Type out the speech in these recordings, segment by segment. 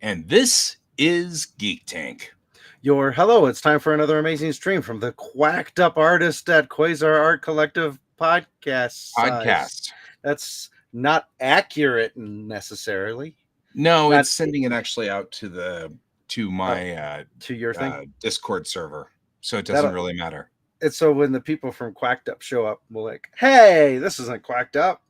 And this is Geek Tank. Hello, it's time for another amazing stream from the quacked up artist at Quasar Art Collective podcast size. Podcast. That's not accurate necessarily. No, Not it's sending it actually out to my to your thing. Discord server, so it doesn't That'll really matter. it's so when the people from Quacked Up show up, we're like, hey, this isn't Quacked Up.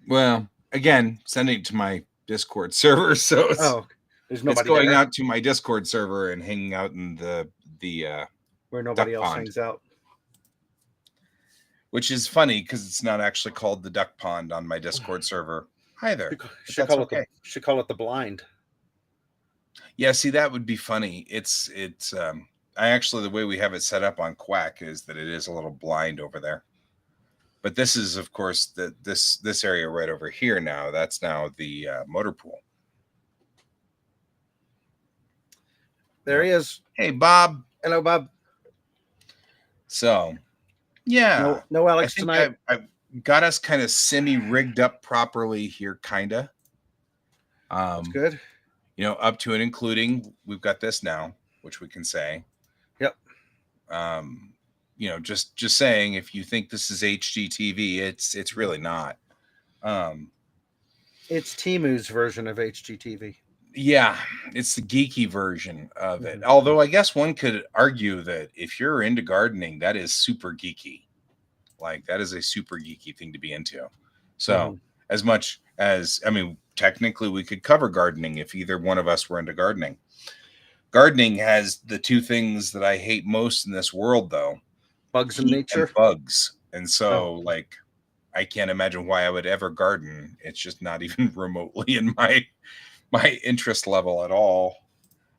Well, again, sending it to my Discord server, so There's nobody it's going there out to my Discord server and hanging out in the where nobody duck else pond. hangs out. Which is funny because it's not actually called the duck pond on my Discord server either. Should call it the blind. Yeah, see, that would be funny. It's I actually, the way we have it set up on Quack is that it is a little blind over there. But this is, of course, this area right over here now. That's now the motor pool. There he is. Hey, Bob. Hello, Bob. So, yeah. No Alex tonight. I've got us kind of semi-rigged up properly here, kind of. That's good. Up to and including, we've got this now, which we can say. Yep. Just saying, if you think this is HGTV, it's really not. It's Timu's version of HGTV. Yeah, it's the geeky version of it. Although I guess one could argue that if you're into gardening, that is super geeky. Like, that is a super geeky thing to be into. So as much as, technically we could cover gardening if either one of us were into gardening. Gardening has the two things that I hate most in this world, though. Bugs in nature. And bugs. And so, I can't imagine why I would ever garden. It's just not even remotely in my interest level at all.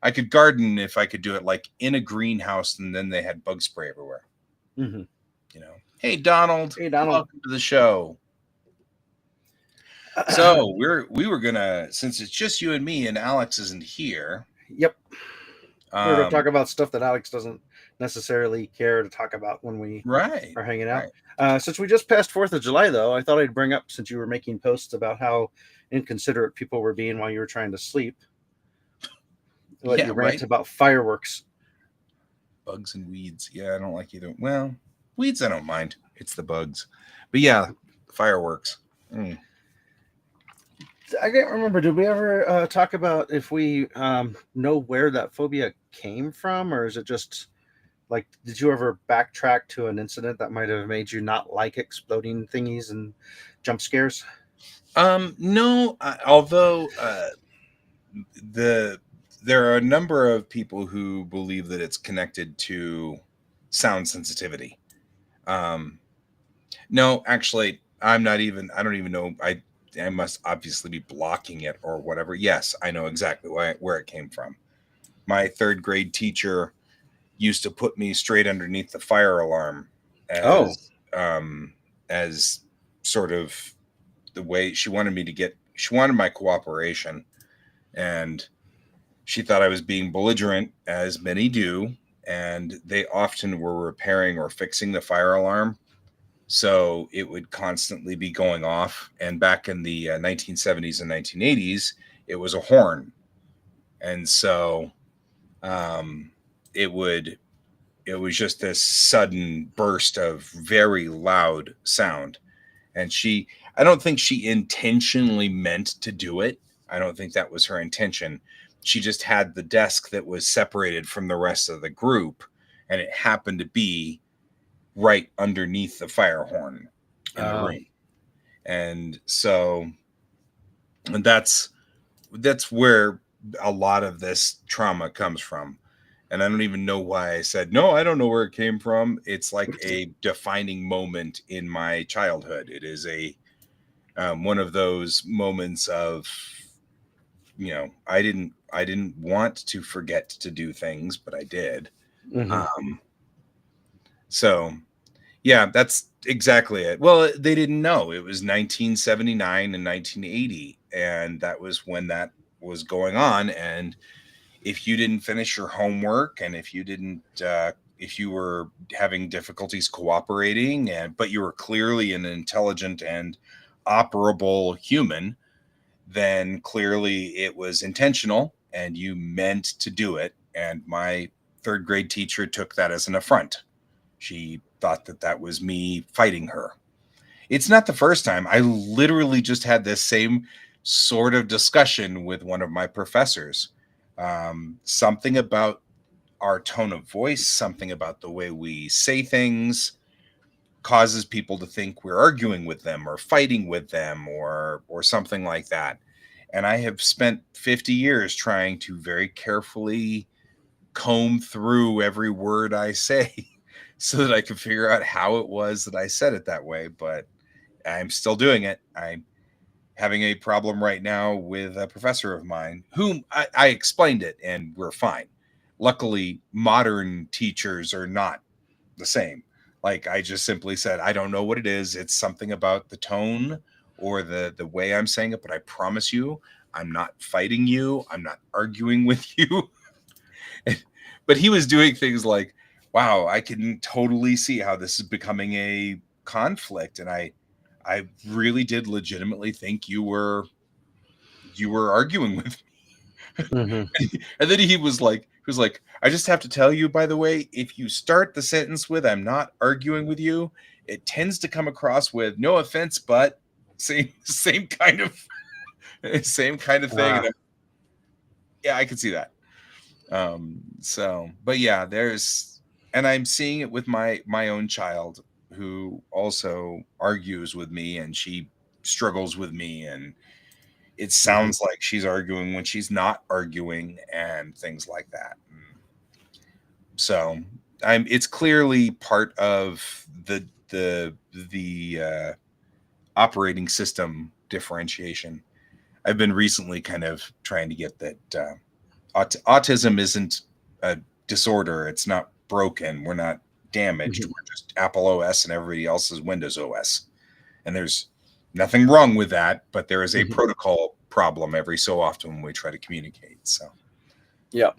I could garden if I could do it like in a greenhouse and then they had bug spray everywhere. Hey, Donald. Hey, Donald. Welcome to the show. So we were gonna, since it's just you and me and Alex isn't here. Yep. We're gonna talk about stuff that Alex doesn't necessarily care to talk about when we are hanging out. Right. Since we just passed 4th of July, though, I thought I'd bring up, since you were making posts about how inconsiderate people were being while you were trying to sleep. You rant about fireworks. Bugs and weeds. Yeah, I don't like either. Well, weeds I don't mind. It's the bugs. But yeah, fireworks. I can't remember. Did we ever talk about if we know where that phobia came from? Or is it just like, did you ever backtrack to an incident that might have made you not like exploding thingies and jump scares? No, although there are a number of people who believe that it's connected to sound sensitivity. No, actually, I don't even know. I must obviously be blocking it or whatever. Yes, I know exactly where it came from. My 3rd grade teacher used to put me straight underneath the fire alarm as sort of the way she wanted me to get. She wanted my cooperation, and she thought I was being belligerent, as many do, and they often were repairing or fixing the fire alarm. So it would constantly be going off. And back in the 1970s and 1980s, it was a horn. And so it was just this sudden burst of very loud sound. And I don't think she intentionally meant to do it. I don't think that was her intention. She just had the desk that was separated from the rest of the group, and it happened to be right underneath the fire horn in the room. And so that's where a lot of this trauma comes from. And I don't even know why I said, no, I don't know where it came from. It's like a defining moment in my childhood. It is one of those moments of, I didn't want to forget to do things, but I did. So yeah, that's exactly it. Well, they didn't know. It was 1979 and 1980, and that was when that was going on. And if you didn't finish your homework, and if you were having difficulties cooperating, but you were clearly an intelligent and operable human, then clearly it was intentional, and you meant to do it. And my third grade teacher took that as an affront. She thought that that was me fighting her. It's not the first time. I literally just had this same sort of discussion with one of my professors. Something about our tone of voice, something about the way we say things causes people to think we're arguing with them or fighting with them or something like that. And I have spent 50 years trying to very carefully comb through every word I say so that I can figure out how it was that I said it that way. But I'm still doing it. I'm having a problem right now with a professor of mine whom I explained it and we're fine. Luckily, modern teachers are not the same. Like I just simply said, I don't know what it is. It's something about the tone or the way I'm saying it, but I promise you, I'm not fighting you. I'm not arguing with you. But he was doing things like, wow, I can totally see how this is becoming a conflict. And I really did legitimately think you were arguing with me. Mm-hmm. And then he was like, I just have to tell you, by the way, if you start the sentence with "I'm not arguing with you," it tends to come across with "no offense, but" same kind of thing. Yeah, I can see that. But yeah, and I'm seeing it with my own child who also argues with me, and she struggles with me, and it sounds like she's arguing when she's not arguing and things like that. So it's clearly part of the operating system differentiation. I've been recently kind of trying to get that autism isn't a disorder. It's not broken. We're not damaged. We're just Apple OS and everybody else is Windows OS. And there's nothing wrong with that, but there is a protocol problem every so often when we try to communicate. So yeah,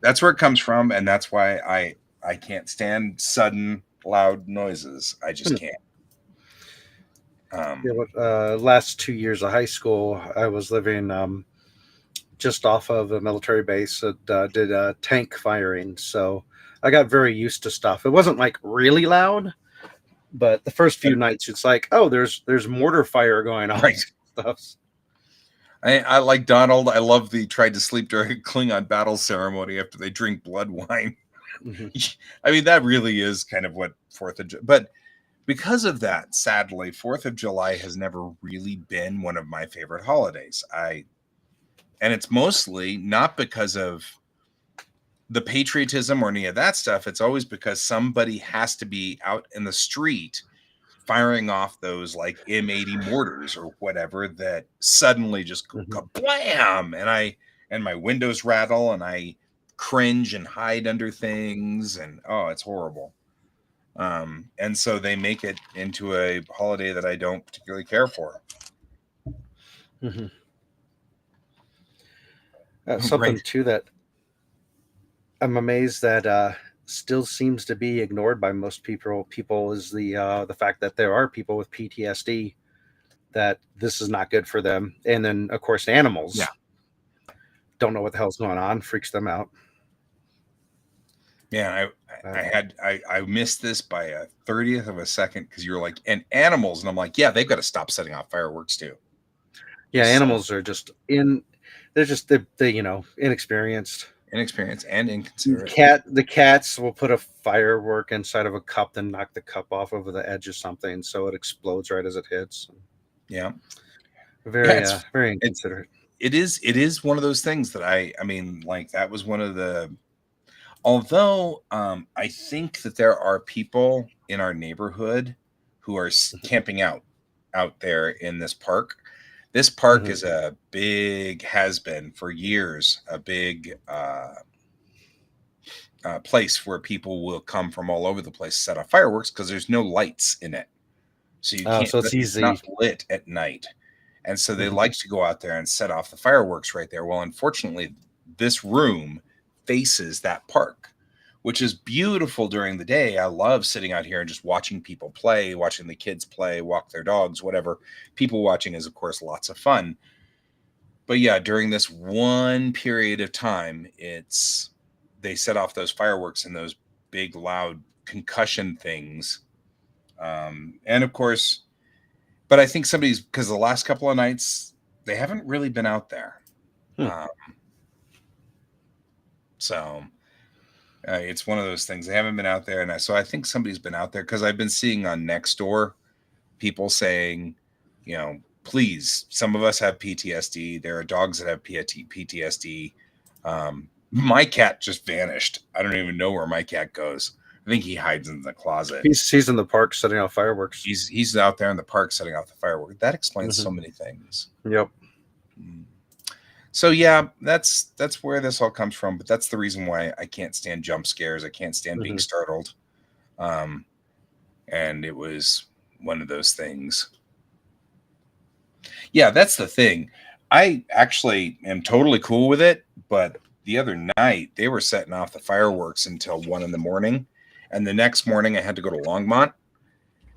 that's where it comes from, and that's why I can't stand sudden loud noises. I just can't. Last 2 years of high school, I was living just off of a military base that did tank firing, so I got very used to stuff. It wasn't like really loud, but the first few nights, it's like, oh, there's mortar fire going on. Right. Stuff. I like Donald. I love the tried to sleep during a Klingon battle ceremony after they drink blood wine. I mean, that really is kind of what 4th of July. But because of that, sadly, 4th of July has never really been one of my favorite holidays. And it's mostly not because of the patriotism or any of that stuff. It's always because somebody has to be out in the street firing off those like M80 mortars or whatever that suddenly just go kablam, and my windows rattle and I cringe and hide under things, and oh, it's horrible. And so they make it into a holiday that I don't particularly care for. Something too that I'm amazed that still seems to be ignored by most people is the fact that there are people with PTSD that this is not good for them, and then of course animals don't know what the hell's going on, freaks them out. Yeah, I missed this by a 30th of a second because you're like, and animals, and I'm like, yeah, they've got to stop setting off fireworks too. Yeah, animals are just they're inexperienced and inconsiderate. The cats will put a firework inside of a cup, then knock the cup off over the edge of something, so it explodes right as it hits. Yeah, very inconsiderate. It is one of those things that I mean, like that was one of the. Although I think that there are people in our neighborhood who are camping out there in this park. This park is a big, has been for years, a big place where people will come from all over the place to set off fireworks because there's no lights in it. So you can't, so it's easy. Not lit at night. And so they like to go out there and set off the fireworks right there. Well, unfortunately, this room faces that park, which is beautiful during the day. I love sitting out here and just watching people play, watching the kids play, walk their dogs, whatever. People watching is, of course, lots of fun. But yeah, during this one period of time, they set off those fireworks and those big loud concussion things. And of course, but I think because the last couple of nights they haven't really been out there. Um, so it's one of those things, they haven't been out there, and so I think somebody's been out there, because I've been seeing on Nextdoor people saying, please, some of us have PTSD. There are dogs that have PTSD. My cat just vanished. I don't even know where my cat goes. I think he hides in the closet. He's in the park setting off fireworks. He's out there in the park setting off the fireworks. That explains so many things. Yep. So yeah, that's where this all comes from. But that's the reason why I can't stand jump scares. I can't stand being startled. And it was one of those things. Yeah, that's the thing. I actually am totally cool with it, but the other night they were setting off the fireworks until 1 a.m, and the next morning I had to go to Longmont,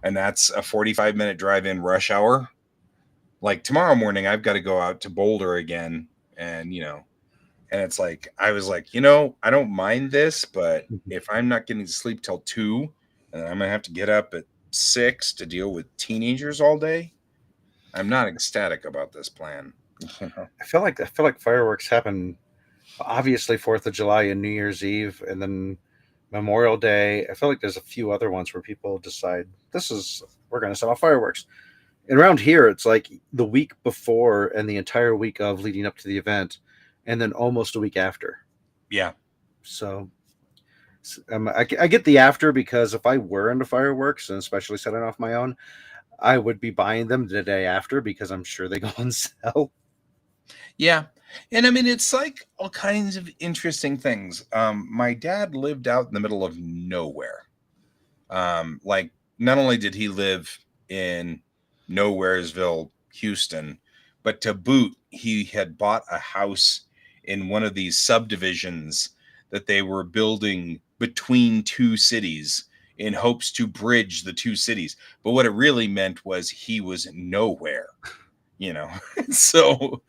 and that's a 45-minute drive in rush hour. Like tomorrow morning, I've got to go out to Boulder again, and and it's like, I was like, I don't mind this, but if I'm not getting to sleep till 2, and I'm gonna have to get up at 6 to deal with teenagers all day, I'm not ecstatic about this plan. I feel like fireworks happen, obviously 4th of July and New Year's Eve, and then Memorial Day. I feel like there's a few other ones where people decide we're going to set off fireworks. And around here, it's like the week before and the entire week of leading up to the event, and then almost a week after. Yeah. So I get the after, because if I were into fireworks, and especially setting off my own, I would be buying them the day after, because I'm sure they go on sale. Yeah. And I mean, it's like all kinds of interesting things. My dad lived out in the middle of nowhere. Like, not only did he live in Nowheresville, Houston, but to boot, he had bought a house in one of these subdivisions that they were building between two cities in hopes to bridge the two cities. But what it really meant was he was nowhere, So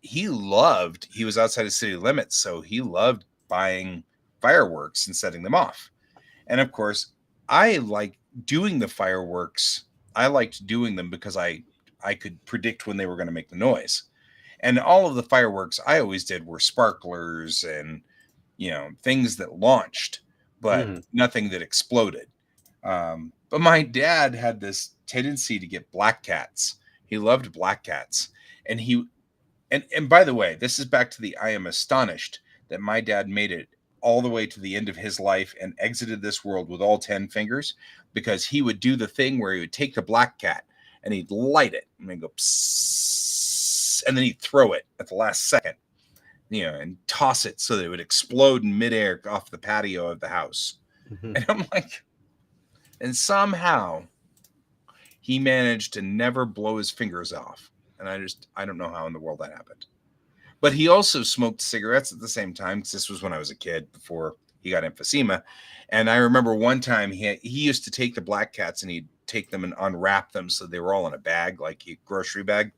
he was outside of city limits, so he loved buying fireworks and setting them off. And of course, I like doing the fireworks. I liked doing them because I could predict when they were going to make the noise. And all of the fireworks I always did were sparklers and, things that launched, but nothing that exploded. But my dad had this tendency to get black cats. He loved black cats. And by the way, this is back to I am astonished that my dad made it all the way to the end of his life and exited this world with all 10 fingers, because he would do the thing where he would take the black cat and he'd light it and then go psss, and then he'd throw it at the last second, and toss it so that it would explode in midair off the patio of the house. And I'm like, and somehow he managed to never blow his fingers off. And I don't know how in the world that happened. But he also smoked cigarettes at the same time, because this was when I was a kid, before he got emphysema. And I remember one time he used to take the black cats and he'd take them and unwrap them so they were all in a bag, like a grocery bag.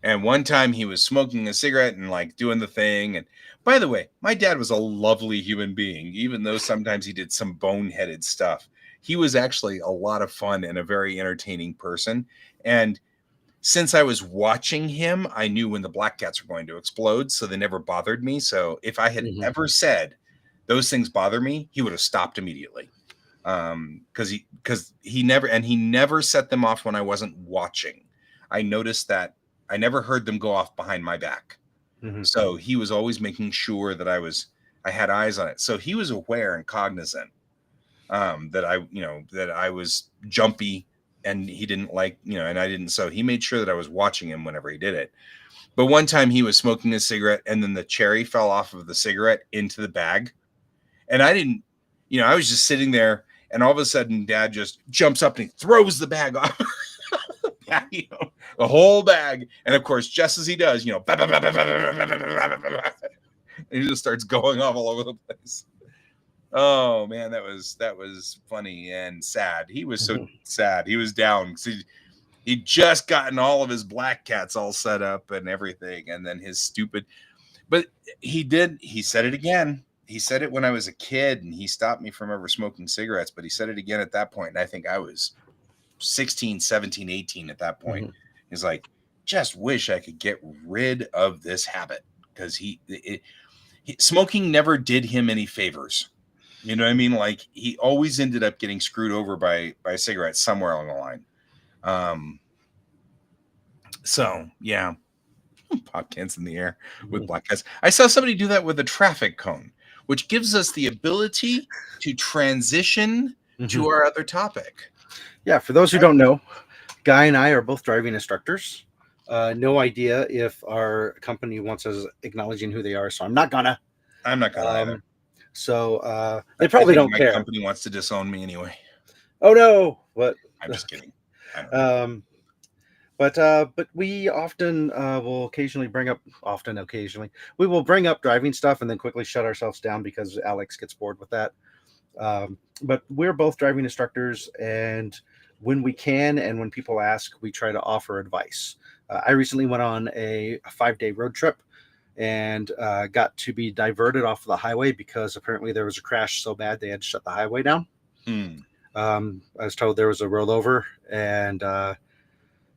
And one time he was smoking a cigarette and like doing the thing. And by the way, my dad was a lovely human being, even though sometimes he did some boneheaded stuff. He was actually a lot of fun and a very entertaining person. And since I was watching him, I knew when the black cats were going to explode, so they never bothered me. So if I had ever said those things bother me, he would have stopped immediately. Because he never set them off when I wasn't watching. I noticed that I never heard them go off behind my back. So he was always making sure that I had eyes on it. So he was aware and cognizant that I was jumpy. And he didn't like, and I didn't. So he made sure that I was watching him whenever he did it. But one time he was smoking a cigarette and then the cherry fell off of the cigarette into the bag. And I didn't, I was just sitting there, and all of a sudden Dad just jumps up and he throws the bag off the patio, the whole bag. And of course, just as he does, and he just starts going off all over the place. Oh man, that was funny and sad. He was so sad. He was down. He'd just gotten all of his black cats all set up and everything, and then his stupid. But he said it again. He said it when I was a kid, and he stopped me from ever smoking cigarettes, but he said it again at that point, and I think I was 16, 17, 18 at that point. Mm-hmm. He's like, just wish I could get rid of this habit, because smoking never did him any favors. You know what I mean? Like, he always ended up getting screwed over by cigarettes somewhere along the line. So yeah, pop cans in the air with black cats. I saw somebody do that with a traffic cone, which gives us the ability to transition to our other topic. Yeah, for those who don't know, Guy and I are both driving instructors. No idea if our company wants us acknowledging who they are, so I'm not gonna either. So they probably don't care. My company wants to disown me anyway. Oh no! What? I'm just kidding. But we often will occasionally we will bring up driving stuff and then quickly shut ourselves down because Alex gets bored with that. But we're both driving instructors, and when we can and when people ask, we try to offer advice. I recently went on a 5-day road trip and got to be diverted off of the highway because apparently there was a crash so bad they had to shut the highway down. I was told there was a rollover, and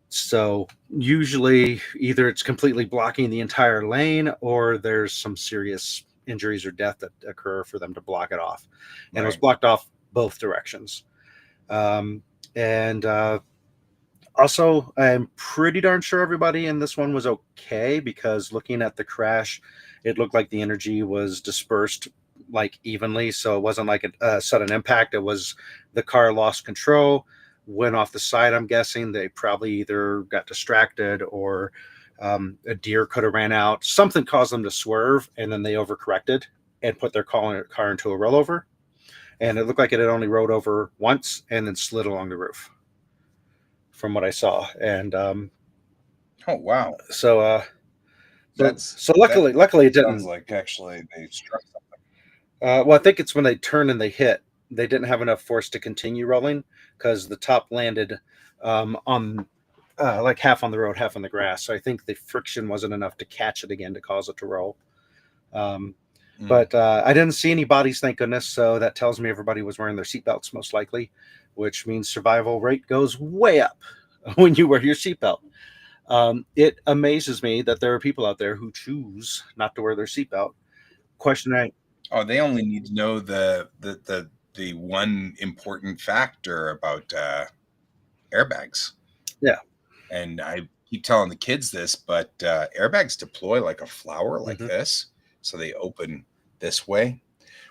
so usually either it's completely blocking the entire lane or there's some serious injuries or death that occur for them to block it off. And it was blocked off both directions. Also, I'm pretty darn sure everybody in this one was okay, because looking at the crash, it looked like the energy was dispersed like evenly. So it wasn't like a sudden impact. It was the car lost control, went off the side. I'm guessing they probably either got distracted or a deer could have ran out. Something caused them to swerve, and then they overcorrected and put their car into a rollover. And it looked like it had only rode over once and then slid along the roof, from what I saw. And oh wow! So luckily it didn't. Sounds like actually they struck something. Well, I think it's when they turned and they hit. They didn't have enough force to continue rolling because the top landed on like half on the road, half on the grass. So I think the friction wasn't enough to catch it again to cause it to roll. But I didn't see any bodies, thank goodness. So that tells me everybody was wearing their seatbelts, most likely, which means survival rate goes way up when you wear your seatbelt. It amazes me that there are people out there who choose not to wear their seatbelt. Oh, they only need to know the one important factor about airbags. Yeah. And I keep telling the kids this, but airbags deploy like a flower like this. So they open this way,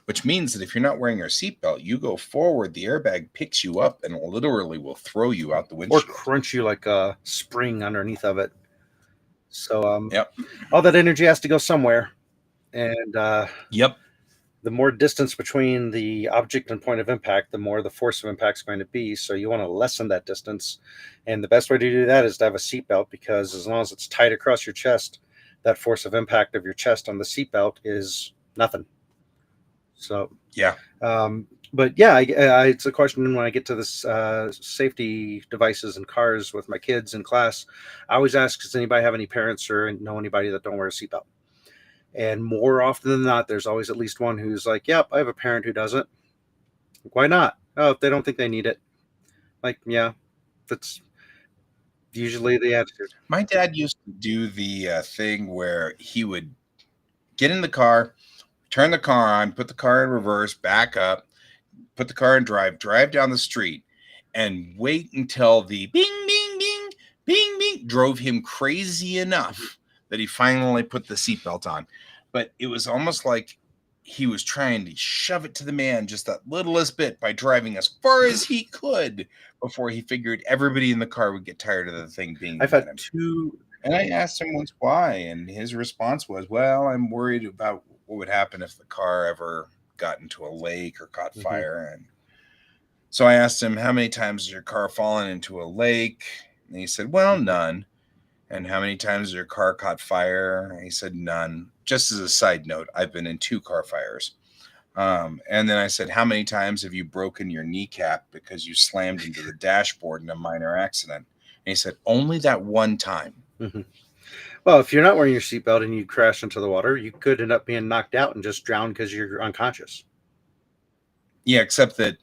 which means that if you're not wearing your seatbelt, you go forward, the airbag picks you up and literally will throw you out the windshield. Or crunch you like a spring underneath of it. So all that energy has to go somewhere. And the more distance between the object and point of impact, the more the force of impact is going to be. So you want to lessen that distance. And the best way to do that is to have a seatbelt, because as long as it's tight across your chest, that force of impact of your chest on the seatbelt is nothing. So yeah. But yeah, it's a question when I get to this safety devices in cars with my kids in class. I always ask, does anybody have any parents or know anybody that don't wear a seatbelt? And more often than not, there's always at least one who's like, yep, I have a parent who doesn't. Why not? Oh, if they don't think they need it. Like, yeah, that's usually the attitude. My dad used to do the thing where he would get in the car, turn the car on, put the car in reverse, back up, put the car in drive down the street, and wait until the bing, bing, bing, bing, bing drove him crazy enough that he finally put the seatbelt on. But it was almost like he was trying to shove it to the man just that littlest bit by driving as far as he could before he figured everybody in the car would get tired of the thing being. I've had two. And I asked him once why, and his response was, well, I'm worried about what would happen if the car ever got into a lake or caught fire. And so I asked him, how many times has your car fallen into a lake? And he said, well, none. And how many times has your car caught fire? And he said, none. Just as a side note, I've been in 2 car fires. And then I said, how many times have you broken your kneecap because you slammed into the dashboard in a minor accident? he said, only that one time. Mm-hmm. Well, if you're not wearing your seatbelt and you crash into the water, you could end up being knocked out and just drown because you're unconscious. Yeah, except that,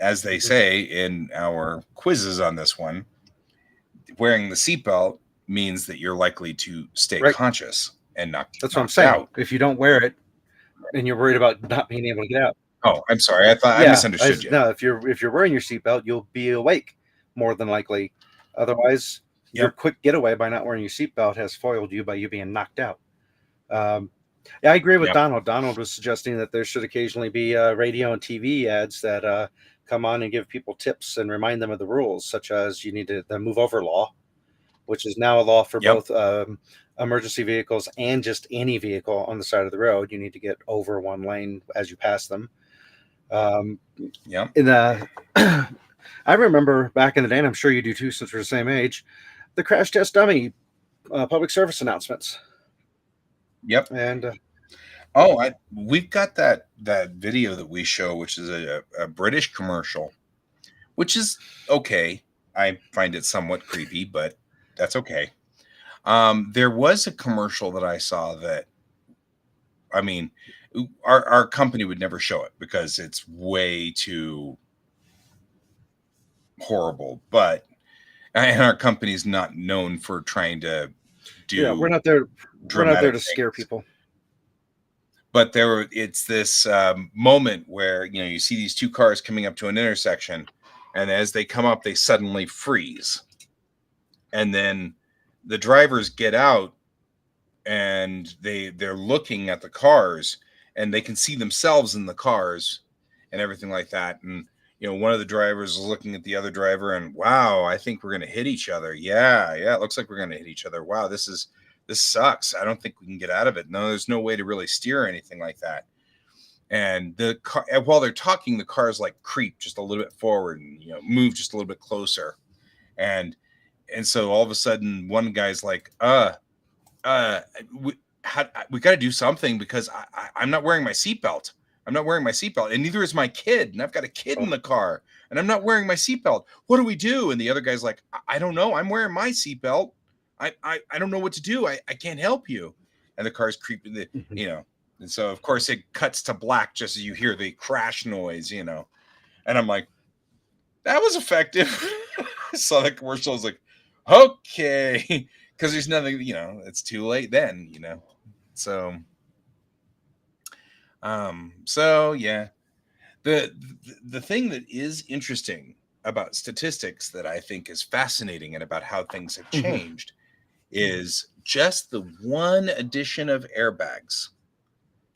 as they say in our quizzes on this one, wearing the seatbelt means that you're likely to stay conscious and not That's what I'm saying. out. If you don't wear it and you're worried about not being able to get out. Oh, I'm sorry. I thought I misunderstood you. No, if you're wearing your seatbelt, you'll be awake more than likely. Otherwise, your quick getaway by not wearing your seatbelt has foiled you by you being knocked out. Yeah, I agree with Donald. Donald was suggesting that there should occasionally be radio and TV ads that come on and give people tips and remind them of the rules, such as you need the move over law, which is now a law for both emergency vehicles and just any vehicle on the side of the road. You need to get over one lane as you pass them. I remember back in the day, and I'm sure you do too, since we're the same age, the crash test dummy public service announcements. Yep. And we've got that video that we show, which is a British commercial, which is okay. I find it somewhat creepy, but that's okay. There was a commercial that I saw that, I mean, our company would never show it because it's way too horrible, and our company's not known for trying to do. We're not there to scare people. But it's this moment where you see these two cars coming up to an intersection, and as they come up, they suddenly freeze, and then the drivers get out, and they're looking at the cars, and they can see themselves in the cars, and everything like that, and one of the drivers is looking at the other driver, and wow, I think we're going to hit each other. Yeah, it looks like we're going to hit each other. Wow, this sucks. I don't think we can get out of it. No, there's no way to really steer or anything like that. And the car, while they're talking, the cars like creep just a little bit forward and move just a little bit closer. And so all of a sudden, one guy's like, we got to do something because I'm not wearing my seatbelt. I'm not wearing my seatbelt, and neither is my kid. And I've got a kid in the car, and I'm not wearing my seatbelt. What do we do? And the other guy's like, I don't know. I'm wearing my seatbelt. I don't know what to do. I can't help you. And the car's creeping, and so of course it cuts to black just as you hear the crash noise, and I'm like, that was effective. I saw the commercial. I was like, okay, because there's nothing, it's too late then, so. So yeah, the thing that is interesting about statistics that I think is fascinating and about how things have changed is just the one addition of airbags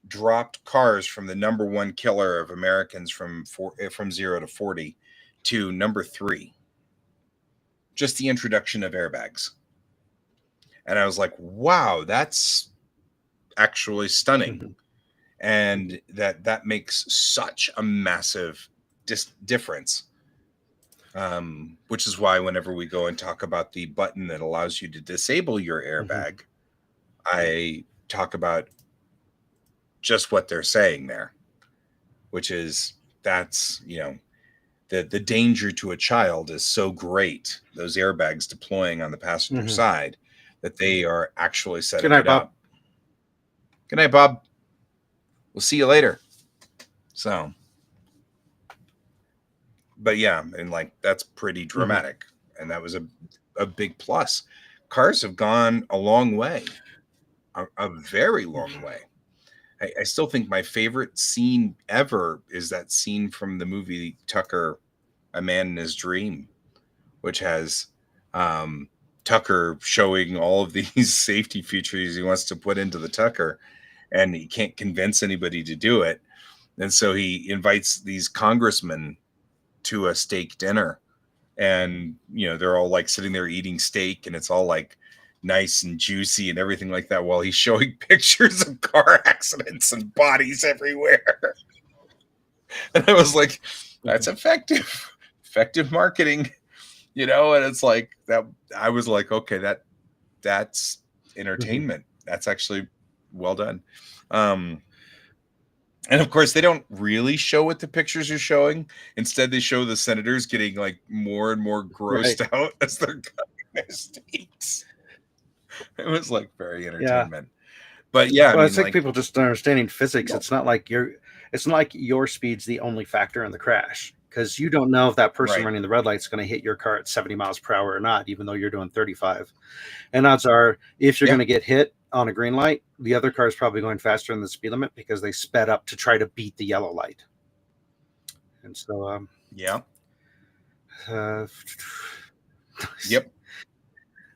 dropped cars from the number one killer of Americans from 0 to 40 to number 3. Just the introduction of airbags. And I was like, wow, that's actually stunning. And that makes such a massive difference. Which is why whenever we go and talk about the button that allows you to disable your airbag, I talk about just what they're saying there, which is that's, the danger to a child is so great, those airbags deploying on the passenger side, that they are actually setting it up. Good night, Bob. We'll see you later. So, but yeah, and like that's pretty dramatic, and that was a big plus. Cars have gone a long way, a very long way. I still think my favorite scene ever is that scene from the movie Tucker, A Man in His Dream, which has Tucker showing all of these safety features he wants to put into the Tucker, and he can't convince anybody to do it. And so he invites these congressmen to a steak dinner, and they're all like sitting there eating steak, and it's all like nice and juicy and everything like that, while he's showing pictures of car accidents and bodies everywhere. And I was like, that's effective marketing, and it's like that. I was like, okay, that's entertainment. That's actually well done. And of course, they don't really show what the pictures are showing. Instead, they show the senators getting like more and more grossed out as they're cutting their steaks. It was like very entertainment. But yeah, well, I think people just understanding physics. It's not like your speed's the only factor in the crash, because you don't know if that person running the red light is going to hit your car at 70 miles per hour or not, even though you're doing 35. And odds are, if you're going to get hit on a green light, the other car is probably going faster than the speed limit because they sped up to try to beat the yellow light. And so, yep,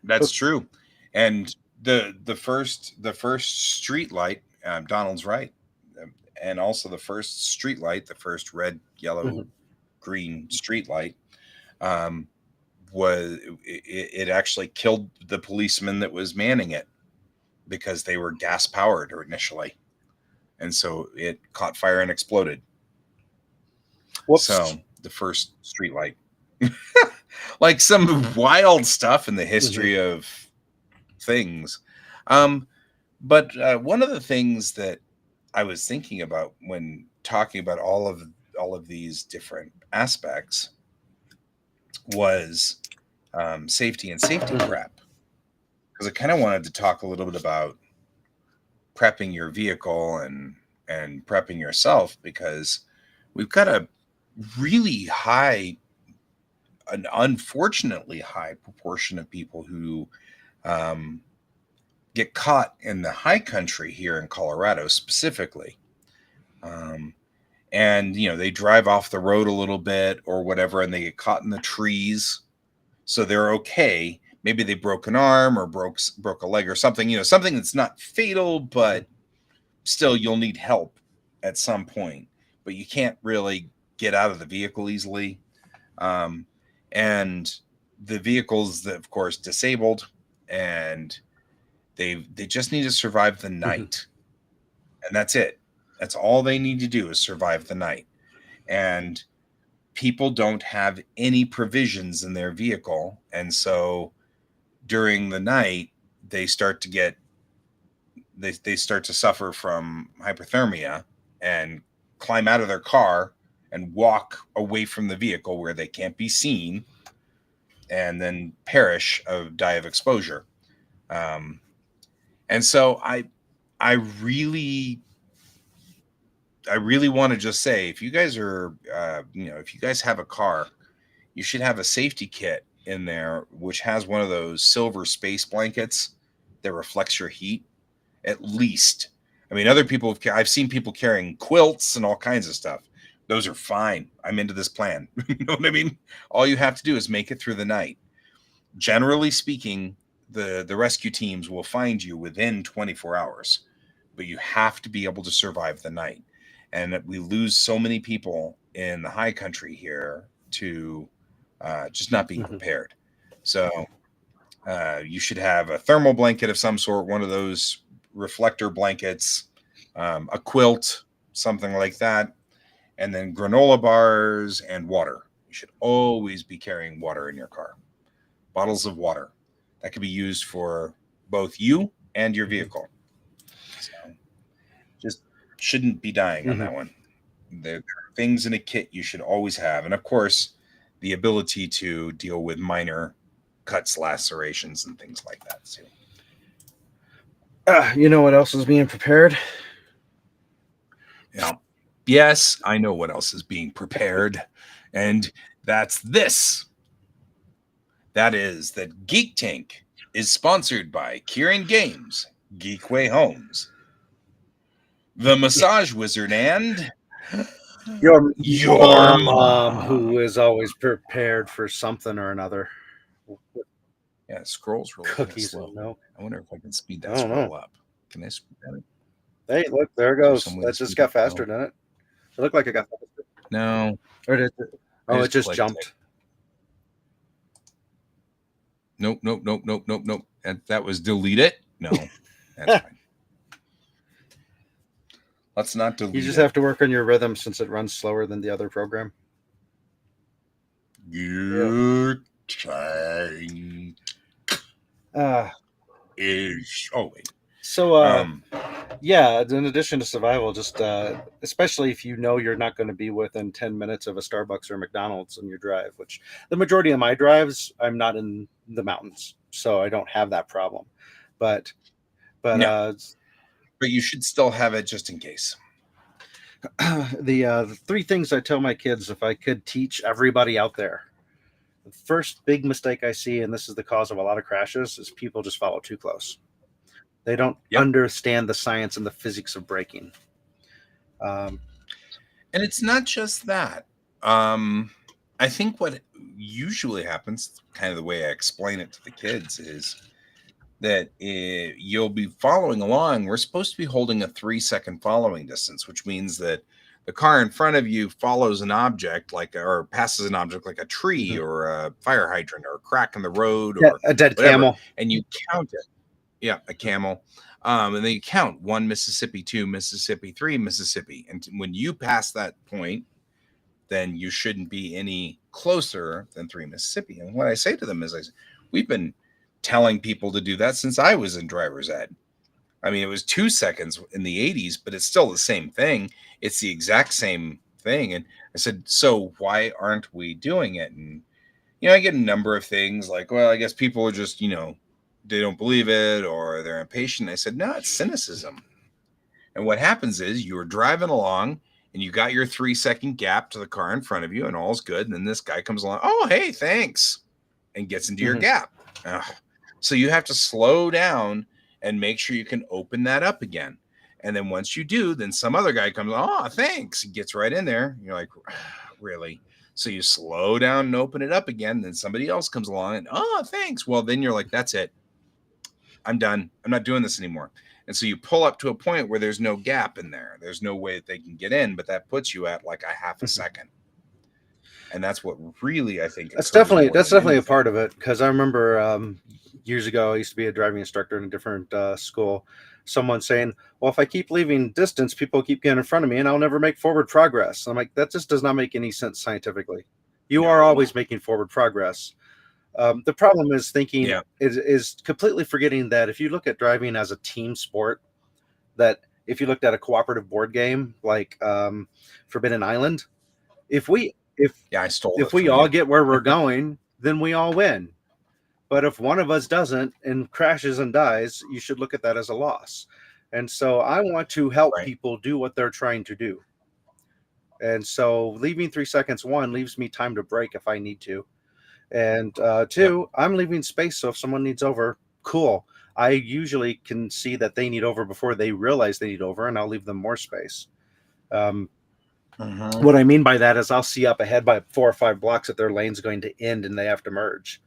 that's true. And the first street light, Donald's right, and also the first street light, the first red, yellow, green street light, was it actually killed the policeman that was manning it because they were gas powered initially, and so it caught fire and exploded. Whoops. So the first street light, like some wild stuff in the history of things. But one of the things that I was thinking about when talking about all of these different aspects was safety and safety prep, because I kind of wanted to talk a little bit about prepping your vehicle and prepping yourself, because we've got a really high, an unfortunately high proportion of people who get caught in the high country here in Colorado specifically. And, they drive off the road a little bit or whatever, and they get caught in the trees. So they're okay. Maybe they broke an arm or broke a leg or something, something that's not fatal, but still you'll need help at some point. But you can't really get out of the vehicle easily. And the vehicle's, that, of course, disabled, and they just need to survive the night. And that's it. That's all they need to do is survive the night. And people don't have any provisions in their vehicle. And so during the night, they start to get, they start to suffer from hypothermia and climb out of their car and walk away from the vehicle where they can't be seen, and then perish die of exposure. And so I really want to just say, if you guys are, if you guys have a car, you should have a safety kit in there, which has one of those silver space blankets that reflects your heat, at least. I mean, other people, I've seen people carrying quilts and all kinds of stuff. Those are fine. I'm into this plan. You know what I mean? All you have to do is make it through the night. Generally speaking, the rescue teams will find you within 24 hours, but you have to be able to survive the night. And we lose so many people in the high country here to just not being prepared. So you should have a thermal blanket of some sort, one of those reflector blankets, a quilt, something like that, and then granola bars and water. You should always be carrying water in your car. Bottles of water. That could be used for both you and your vehicle. So just shouldn't be dying on that one. There are things in a kit you should always have. And of course, the ability to deal with minor cuts, lacerations, and things like that too. You know what else is being prepared? Yeah. Yes, I know what else is being prepared. And that's this. That is that Geek Tank is sponsored by Kieran Games, Geekway Homes, The Massage Wizard, and your mom, who is always prepared for something or another. Yeah, it scrolls really cookies. Slow. No. I wonder if I can speed that scroll up. Can I speed that up? Hey, look, there it goes. That just got faster, didn't it? It looked like it got faster. No. Or did it? Oh, it just jumped. Nope. That was delete it. No, that's fine. Let's not delete it. You just have to work on your rhythm since it runs slower than the other program. Good time. So Yeah, in addition to survival, just especially if you know you're not going to be within 10 minutes of a Starbucks or McDonald's in your drive, which the majority of my drives, I'm not in the mountains, so I don't have that problem. But no, but you should still have it just in case. The three things I tell my kids, if I could teach everybody out there, the first big mistake I see, and this is the cause of a lot of crashes, is people just follow too close. They don't understand the science and the physics of braking. And it's not just that. I think what usually happens, kind of the way I explain it to the kids, is that you'll be following along. We're supposed to be holding a 3-second following distance, which means that the car in front of you follows an object or passes an object like a tree or a fire hydrant or a crack in the road or a dead whatever, camel, and you count it. Yeah, a camel. And then you count 1 Mississippi, 2 Mississippi, 3 Mississippi. And when you pass that point, then you shouldn't be any closer than 3 Mississippi. And what I say to them is, we've been telling people to do that since I was in driver's ed. I mean, it was 2 seconds in the 80s, but it's still the same thing. It's the exact same thing. And I said, so why aren't we doing it? And, I get a number of things like, well, I guess people are just, they don't believe it or they're impatient. I said, no, it's cynicism. And what happens is you're driving along and you got your 3-second gap to the car in front of you and all's good. And then this guy comes along, oh, hey, thanks, and gets into your gap. So you have to slow down and make sure you can open that up again. And then once you do, then some other guy comes, oh, thanks, and gets right in there. You're like, really? So you slow down and open it up again. Then somebody else comes along and, oh, thanks. Well, then you're like, that's it. I'm done. I'm not doing this anymore. And so you pull up to a point where there's no gap in there. There's no way that they can get in, but that puts you at like a half a second. And that's what really, I think, that's definitely a part of it. Because I remember years ago, I used to be a driving instructor in a different school. Someone saying, well, if I keep leaving distance, people keep getting in front of me and I'll never make forward progress. I'm like, that just does not make any sense scientifically. You are always making forward progress. The problem is thinking is completely forgetting that if you look at driving as a team sport, that if you looked at a cooperative board game like Forbidden Island, if we all get where we're going, then we all win. But if one of us doesn't and crashes and dies, you should look at that as a loss. And so I want to help people do what they're trying to do. And so leaving 3 seconds, one, leaves me time to brake if I need to. And two, I'm leaving space. So if someone needs over, cool. I usually can see that they need over before they realize they need over, and I'll leave them more space. What I mean by that is I'll see up ahead by 4 or 5 blocks that their lane's going to end and they have to merge.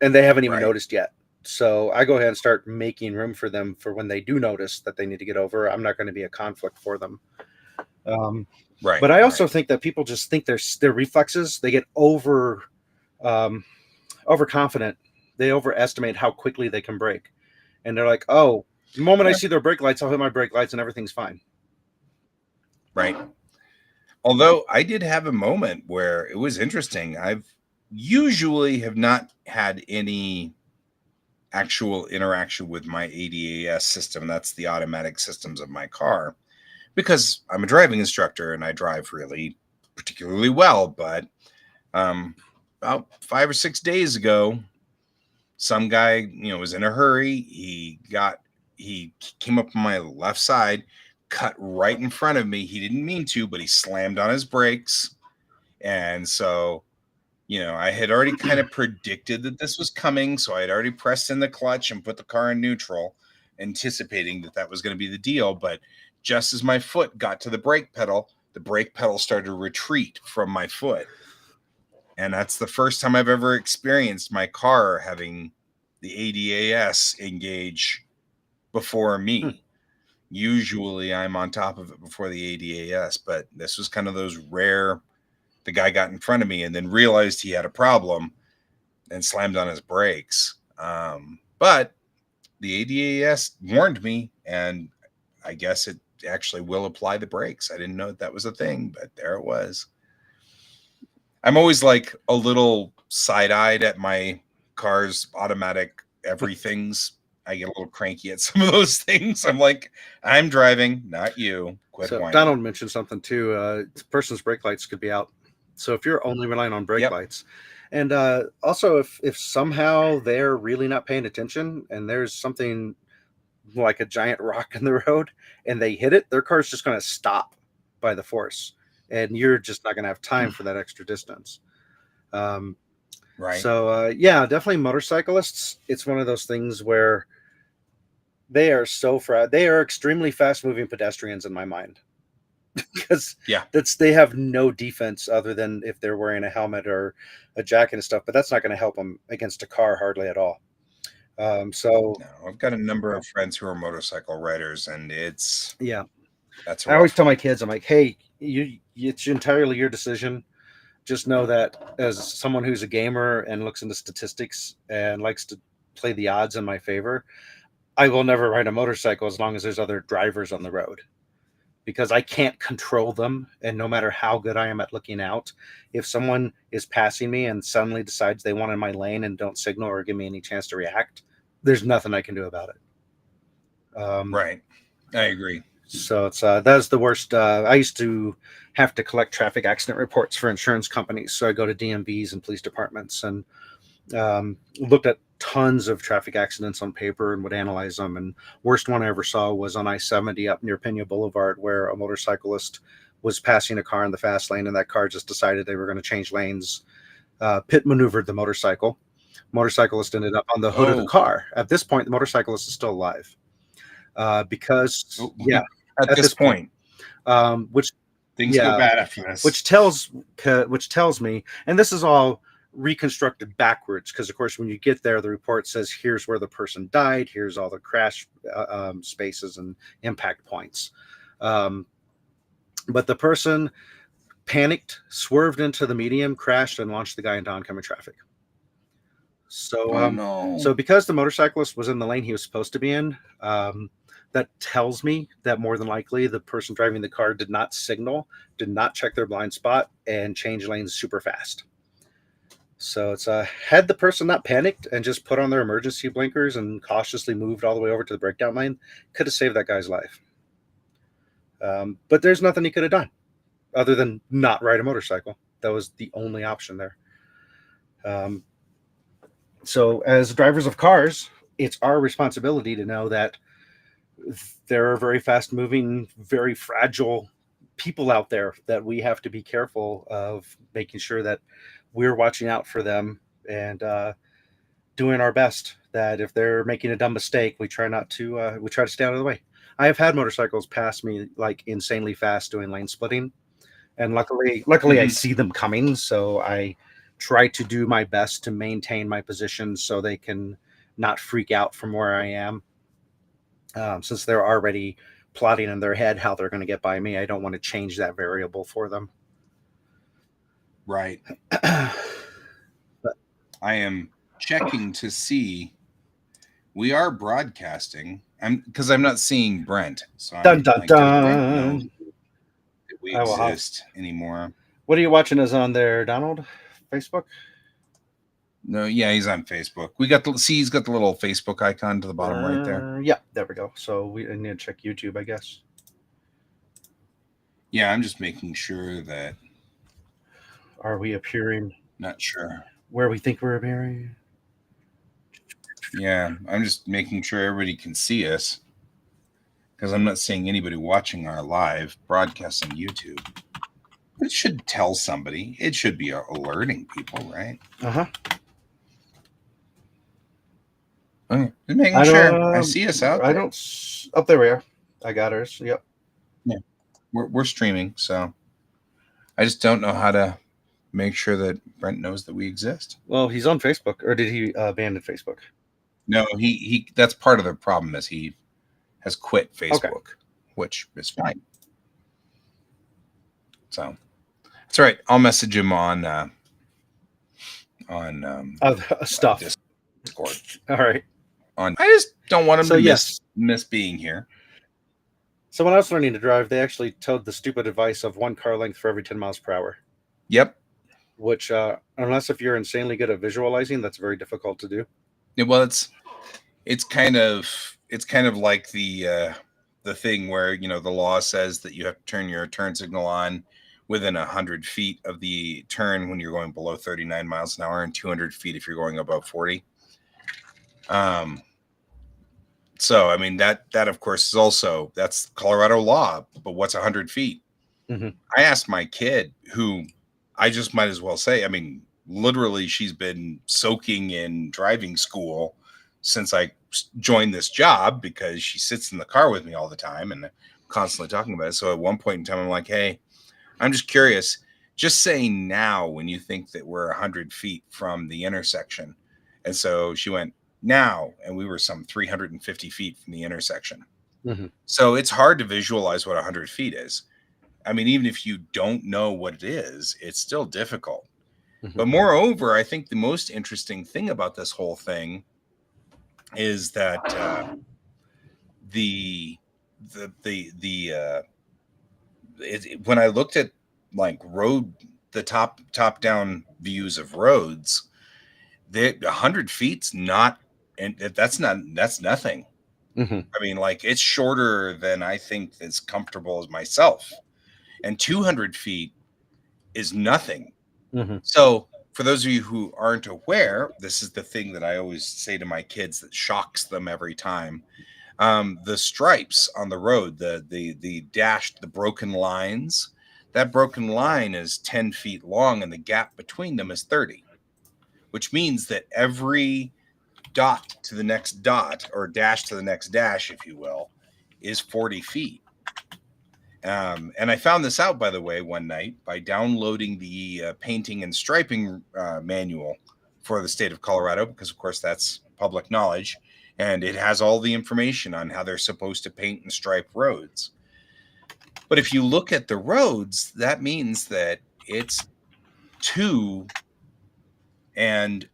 And they haven't even noticed yet. So I go ahead and start making room for them for when they do notice that they need to get over. I'm not going to be a conflict for them. But I also think that people just think their reflexes, they get overconfident. They overestimate how quickly they can brake. And they're like, oh, the moment I see their brake lights, I'll hit my brake lights and everything's fine. Right. Although I did have a moment where it was interesting. I've usually have not had any actual interaction with my ADAS system. That's the automatic systems of my car, because I'm a driving instructor and I drive really particularly well. But about 5 or 6 days ago, some guy, was in a hurry. He came up on my left side, cut right in front of me. He didn't mean to, but he slammed on his brakes. And so, I had already kind of predicted that this was coming. So I had already pressed in the clutch and put the car in neutral, anticipating that was going to be the deal. But just as my foot got to the brake pedal started to retreat from my foot. And that's the first time I've ever experienced my car having the ADAS engage before me. Usually I'm on top of it before the ADAS, but this was kind of those rare, the guy got in front of me and then realized he had a problem and slammed on his brakes. But the ADAS warned me, and I guess it actually will apply the brakes. I didn't know that was a thing, but there it was. I'm always like a little side-eyed at my car's automatic everythings. I get a little cranky at some of those things. I'm like, I'm driving, not you. Quit whining. Donald mentioned something too. The person's brake lights could be out. So if you're only relying on brake lights, and also if somehow they're really not paying attention and there's something like a giant rock in the road and they hit it, their car's just going to stop by the force, and you're just not going to have time for that extra distance. Right. So yeah, definitely motorcyclists. It's one of those things where they are they are extremely fast moving pedestrians in my mind. Because they have no defense other than if they're wearing a helmet or a jacket and stuff, but that's not going to help them against a car hardly at all. So no, I've got a number of friends who are motorcycle riders, and it's that's rough. I always tell my kids, I'm like, hey, it's entirely your decision. Just know that as someone who's a gamer and looks into statistics and likes to play the odds in my favor, I will never ride a motorcycle as long as there's other drivers on the road, because I can't control them. And no matter how good I am at looking out, if someone is passing me and suddenly decides they want in my lane and don't signal or give me any chance to react, there's nothing I can do about it. Right. I agree. So it's that's the worst. I used to have to collect traffic accident reports for insurance companies. So I go to DMVs and police departments and looked at tons of traffic accidents on paper and would analyze them. And worst one I ever saw was on I-70 up near Pena Boulevard, where a motorcyclist was passing a car in the fast lane, and that car just decided they were going to change lanes, pit maneuvered the motorcyclist ended up on the hood of the car. At this point, the motorcyclist is still alive because at this point, which things go bad after this, which tells me, and this is all reconstructed backwards, because of course when you get there, the report says here's where the person died, here's all the crash spaces and impact points, but the person panicked, swerved into the medium, crashed, and launched the guy into oncoming traffic. So so because the motorcyclist was in the lane he was supposed to be in, that tells me that more than likely the person driving the car did not signal, did not check their blind spot, and change lanes super fast. So it's had the person not panicked and just put on their emergency blinkers and cautiously moved all the way over to the breakdown lane, could have saved that guy's life. But there's nothing he could have done other than not ride a motorcycle. That was the only option there. So as drivers of cars, it's our responsibility to know that there are very fast moving, very fragile people out there that we have to be careful of, making sure that we're watching out for them and doing our best, that if they're making a dumb mistake, we try to stay out of the way. I have had motorcycles pass me like insanely fast doing lane splitting, and luckily I see them coming, so I try to do my best to maintain my position so they can not freak out from where I am. Since they're already plotting in their head how they're going to get by me, I don't want to change that variable for them. Right. But I am checking to see. We are broadcasting. Because I'm not seeing Brent. So dun, dun, dun. We exist anymore. What are you watching us on there, Donald? Facebook? No, yeah, he's on Facebook. He's got the little Facebook icon to the bottom right there. Yeah, there we go. So we need to check YouTube, I guess. Yeah, I'm just making sure that. Are we appearing? Not sure. Where we think we're appearing? Yeah, I'm just making sure everybody can see us, because I'm not seeing anybody watching our live broadcast on YouTube. It should tell somebody. It should be alerting people, right? Uh-huh. Okay. Just making sure I see us out there. Oh, there we are. I got ours. Yep. Yeah. We're streaming, so I just don't know how to make sure that Brent knows that we exist. Well, he's on Facebook, or did he abandon Facebook? No, he that's part of the problem, is he has quit Facebook, which is fine. So that's all right. I'll message him on stuff. Discord. All right. I just don't want him to miss being here. So when I was learning to drive, they actually told the stupid advice of 1 car length for every 10 miles per hour. Yep. Which, unless if you're insanely good at visualizing, that's very difficult to do. Well, it's kind of like the thing where, you know, the law says that you have to turn your turn signal on within 100 feet of the turn when you're going below 39 miles an hour, and 200 feet if you're going above 40. So I mean that of course is also, that's Colorado law. But what's 100 feet? Mm-hmm. I asked my kid, who I just might as well say, I mean, literally, she's been soaking in driving school since I joined this job, because she sits in the car with me all the time and constantly talking about it. So at one point in time, I'm like, hey, I'm just curious, just saying now, when you think that we're 100 feet from the intersection. And so she went, now, and we were some 350 feet from the intersection. Mm-hmm. So it's hard to visualize what 100 feet is. I mean, even if you don't know what it is, it's still difficult. Mm-hmm. But moreover, I think the most interesting thing about this whole thing is that when I looked at like the top down views of roads, 100 feet's not, and that's nothing. Mm-hmm. I mean, like, it's shorter than I think as comfortable as myself, and 200 feet is nothing. Mm-hmm. So for those of you who aren't aware, this is the thing that I always say to my kids that shocks them every time. The stripes on the road, the dashed, the broken lines, that broken line is 10 feet long, and the gap between them is 30, which means that every dot to the next dot, or dash to the next dash, if you will, is 40 feet. And I found this out, by the way, one night by downloading the painting and striping manual for the state of Colorado, because, of course, that's public knowledge, and it has all the information on how they're supposed to paint and stripe roads. But if you look at the roads, that means that it's 2 and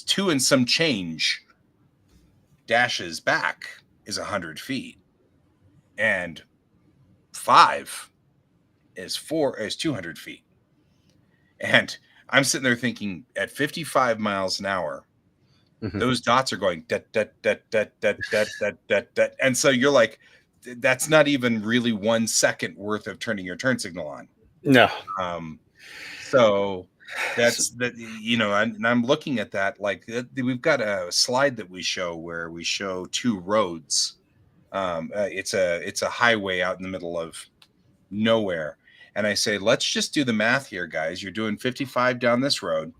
two and some change dashes back is 100 feet, and 5 is 200 feet. And I'm sitting there thinking, at 55 miles an hour, mm-hmm. those dots are going dat, dat, dat, dat, dat, dat, dat, dat, dat. And so you're like, that's not even really 1 second worth of turning your turn signal on. No. So that's that, you know, and I'm looking at that, like, we've got a slide that we show where we show 2 roads. It's a highway out in the middle of nowhere. And I say, let's just do the math here, guys. You're doing 55 down this road.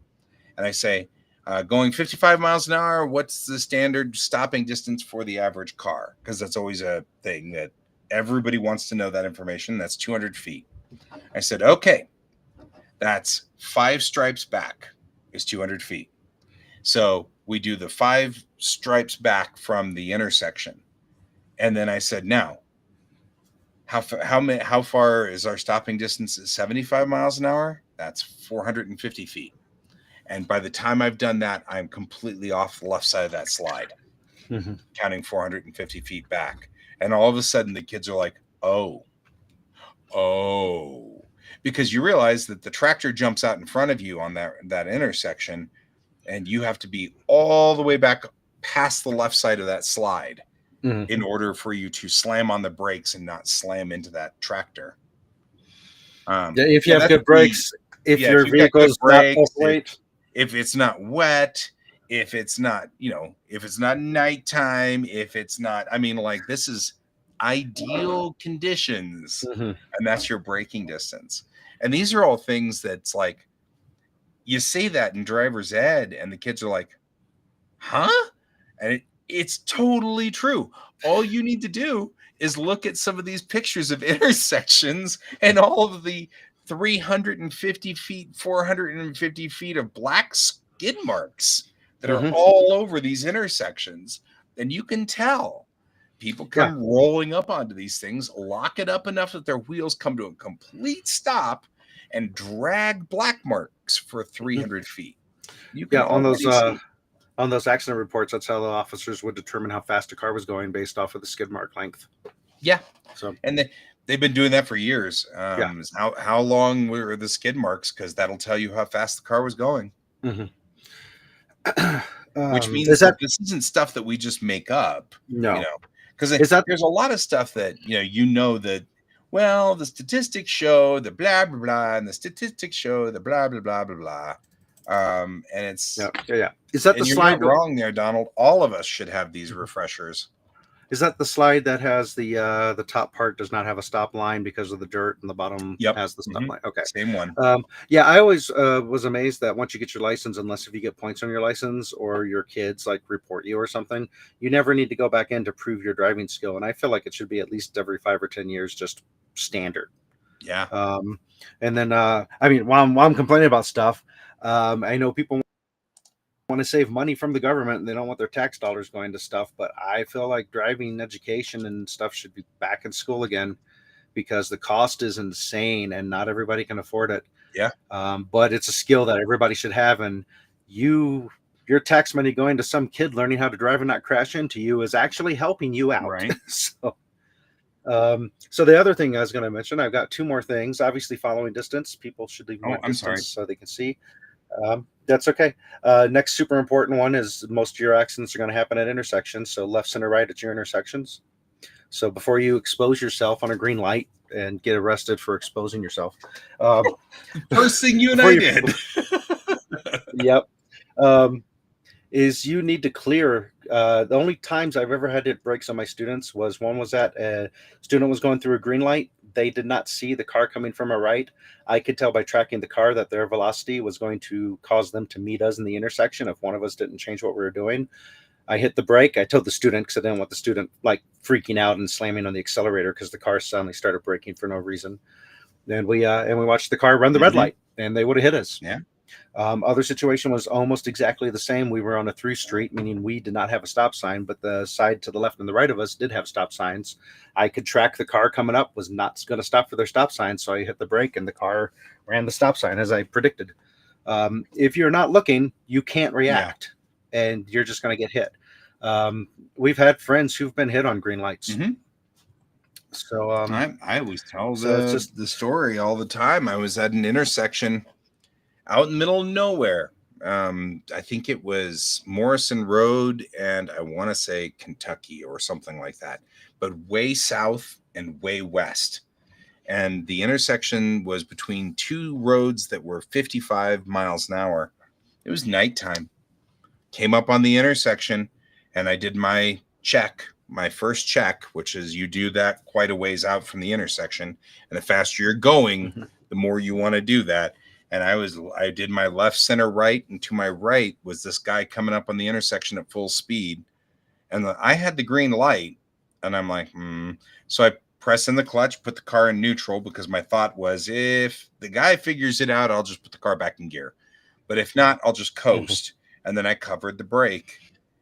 And I say, going 55 miles an hour, what's the standard stopping distance for the average car? Because that's always a thing that everybody wants to know, that information. That's 200 feet. I said, okay, that's 5 stripes back is 200 feet. So we do the 5 stripes back from the intersection. And then I said, now, how far is our stopping distance at 75 miles an hour? That's 450 feet. And by the time I've done that, I'm completely off the left side of that slide, mm-hmm. counting 450 feet back. And all of a sudden, the kids are like, oh, because you realize that the tractor jumps out in front of you on that intersection, and you have to be all the way back past the left side of that slide, mm-hmm. in order for you to slam on the brakes and not slam into that tractor. If you have good brakes, if your vehicle is not off-weight, if it's not wet, if it's not, you know, if it's not nighttime, if it's not, I mean, like, this is ideal conditions, mm-hmm. and that's your braking distance. And these are all things that's like, you say that in driver's ed, and the kids are like, huh? And it's totally true. All you need to do is look at some of these pictures of intersections and all of the 350 feet, 450 feet of black skid marks that mm-hmm. are all over these intersections. And you can tell people come rolling up onto these things, lock it up enough that their wheels come to a complete stop, and drag black marks for 300 mm-hmm. feet. You can on those accident reports, that's how the officers would determine how fast a car was going, based off of the skid mark length. Yeah. So, and they've been doing that for years. How long were the skid marks? Because that'll tell you how fast the car was going. Mm-hmm. Which means that this isn't stuff that we just make up. No, because there's a lot of stuff that that. Well, the statistics show the blah blah blah, and the statistics show the blah blah blah blah blah. And it's yeah. Is that the slide? You're not wrong there, Donald. All of us should have these refreshers. Is that the slide that has the top part does not have a stop line because of the dirt, and the bottom has the stop line? Okay, same one. Yeah, I always was amazed that once you get your license, unless if you get points on your license or your kids like report you or something, you never need to go back in to prove your driving skill. And I feel like it should be at least every 5 or 10 years, just standard. Yeah. And then I mean, while I'm complaining about stuff, I know people want to save money from the government and they don't want their tax dollars going to stuff, but I feel like driving education and stuff should be back in school again, because the cost is insane and not everybody can afford it. Yeah. But it's a skill that everybody should have, and your tax money going to some kid learning how to drive and not crash into you is actually helping you out. Right. So the other thing I was going to mention, I've got 2 more things. Obviously, following distance, people should leave more distance so they can see. That's okay. Next super important one is most of your accidents are going to happen at intersections. So left, center, right at your intersections. So before you expose yourself on a green light and get arrested for exposing yourself. First thing you and I did. Yep. Is you need to clear. The only times I've ever had to hit brakes on my students was one was that a student was going through a green light. They did not see the car coming from a right. I could tell by tracking the car that their velocity was going to cause them to meet us in the intersection if one of us didn't change what we were doing. I hit the brake. I told the student, because I didn't want the student like freaking out and slamming on the accelerator because the car suddenly started braking for no reason. And we watched the car run the red light, and they would have hit us. Yeah. Other situation was almost exactly the same. We were on a through street, meaning we did not have a stop sign, but the side to the left and the right of us did have stop signs. I could track the car coming up was not going to stop for their stop sign, so I hit the brake and the car ran the stop sign as I predicted. If you're not looking, you can't react, and you're just going to get hit. We've had friends who've been hit on green lights. Mm-hmm. So I always tell the story all the time. I was at an intersection out in the middle of nowhere. I think it was Morrison Road and I want to say Kentucky or something like that, but way south and way west. And the intersection was between 2 roads that were 55 miles an hour. It was nighttime. Came up on the intersection and I did my first check, which is you do that quite a ways out from the intersection. And the faster you're going, the more you want to do that. And I did my left, center, right, and to my right was this guy coming up on the intersection at full speed. And I had the green light, and I'm like, So I press in the clutch, put the car in neutral, because my thought was, if the guy figures it out, I'll just put the car back in gear. But if not, I'll just coast. And then I covered the brake.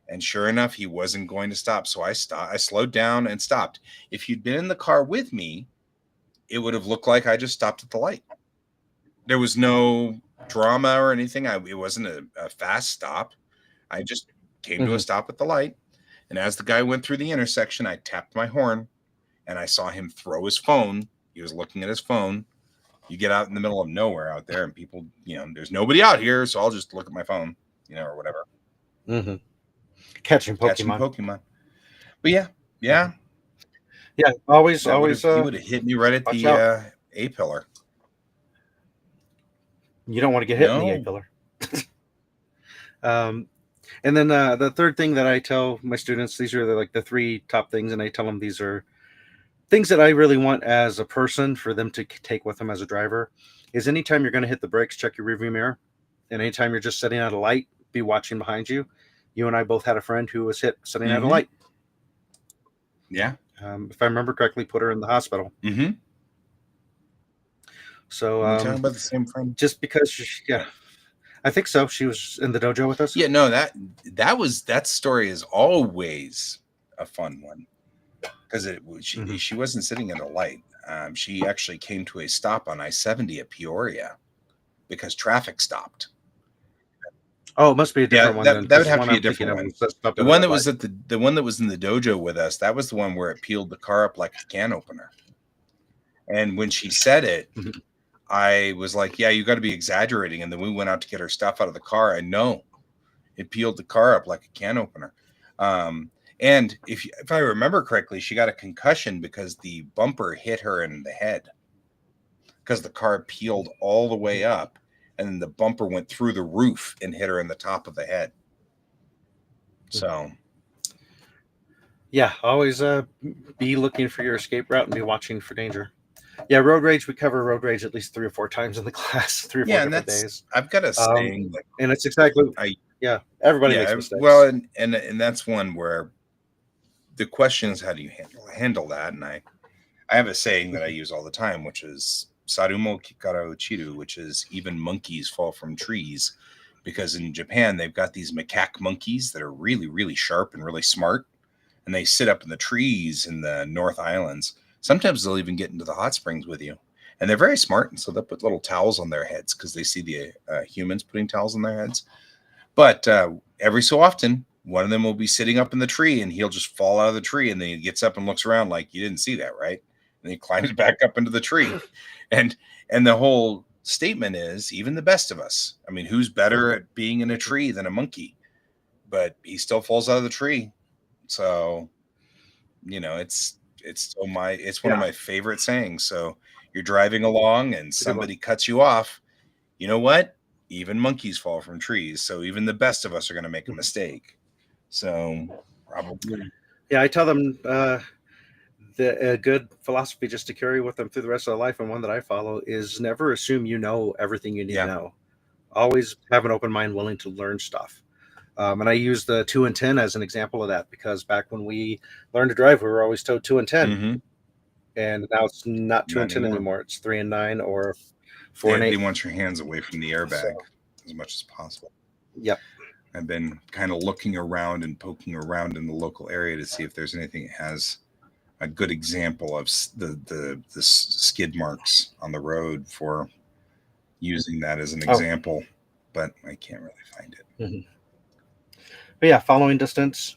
And sure enough, he wasn't going to stop. So I slowed down and stopped. If you'd been in the car with me, it would have looked like I just stopped at the light. There was no drama or anything. It wasn't a fast stop. I just came to a stop at the light. And as the guy went through the intersection, I tapped my horn and I saw him throw his phone. He was looking at his phone. You get out in the middle of nowhere out there and people, there's nobody out here. So I'll just look at my phone, or whatever. Mm-hmm. Catching Pokemon. But yeah. Always. He would have hit me right at the A pillar. You don't want to get hit in the A pillar. And then the third thing that I tell my students, these are the 3 top things, and I tell them these are things that I really want as a person for them to take with them as a driver, is anytime you're going to hit the brakes, check your rearview mirror. And anytime you're just sitting at a light, be watching behind you. You and I both had a friend who was hit sitting at a light. Yeah. If I remember correctly, put her in the hospital. Mm-hmm. So Are you talking about the same friend? Just because I think so. She was in the dojo with us. Yeah, no, that story is always a fun one, because she wasn't sitting at a light. She actually came to a stop on I-70 at Peoria because traffic stopped. Oh, it must be a different one. That would have to be a different one. The one that was the one that was in the dojo with us, that was the one where it peeled the car up like a can opener. And when she said it, I was like, yeah, you got to be exaggerating. And then we went out to get her stuff out of the car. And no, It peeled the car up like a can opener. And if I remember correctly, she got a concussion because the bumper hit her in the head, because the car peeled all the way up, and then the bumper went through the roof and hit her in the top of the head. So, yeah, always be looking for your escape route and be watching for danger. Yeah, road rage. We cover road rage at least 3 or 4 times in the class, 3 or 4 different days. I've got a saying, and it's exactly. Everybody makes mistakes. Well, and that's one where the question is, how do you handle that? And I have a saying that I use all the time, which is "Sarumo kikara uchiru," which is even monkeys fall from trees, because in Japan they've got these macaque monkeys that are really, really sharp and really smart, and they sit up in the trees in the North Islands. Sometimes they'll even get into the hot springs with you, and they're very smart, and so they'll put little towels on their heads because they see the humans putting towels on their heads. But every so often, one of them will be sitting up in the tree, and he'll just fall out of the tree, and then he gets up and looks around like, you didn't see that, right? And he climbs back up into the tree. And the whole statement is, even the best of us, I mean, who's better at being in a tree than a monkey? But he still falls out of the tree. So, it's one of my favorite sayings. So you're driving along and somebody cuts you off. You know what? Even monkeys fall from trees. So even the best of us are going to make a mistake. So probably. Yeah, I tell them a good philosophy just to carry with them through the rest of their life, and one that I follow, is never assume you know everything you need to know. Always have an open mind, willing to learn stuff. And I use the 2 and 10 as an example of that, because back when we learned to drive, we were always told 2 and 10. Mm-hmm. And now it's not 2 and 10 anymore. It's 3 and 9 or 4 and 8. They want your hands away from the airbag as much as possible. Yep. I've been kind of looking around and poking around in the local area to see if there's anything that has a good example of the skid marks on the road for using that as an example, but I can't really find it. Mm-hmm. But yeah, following distance,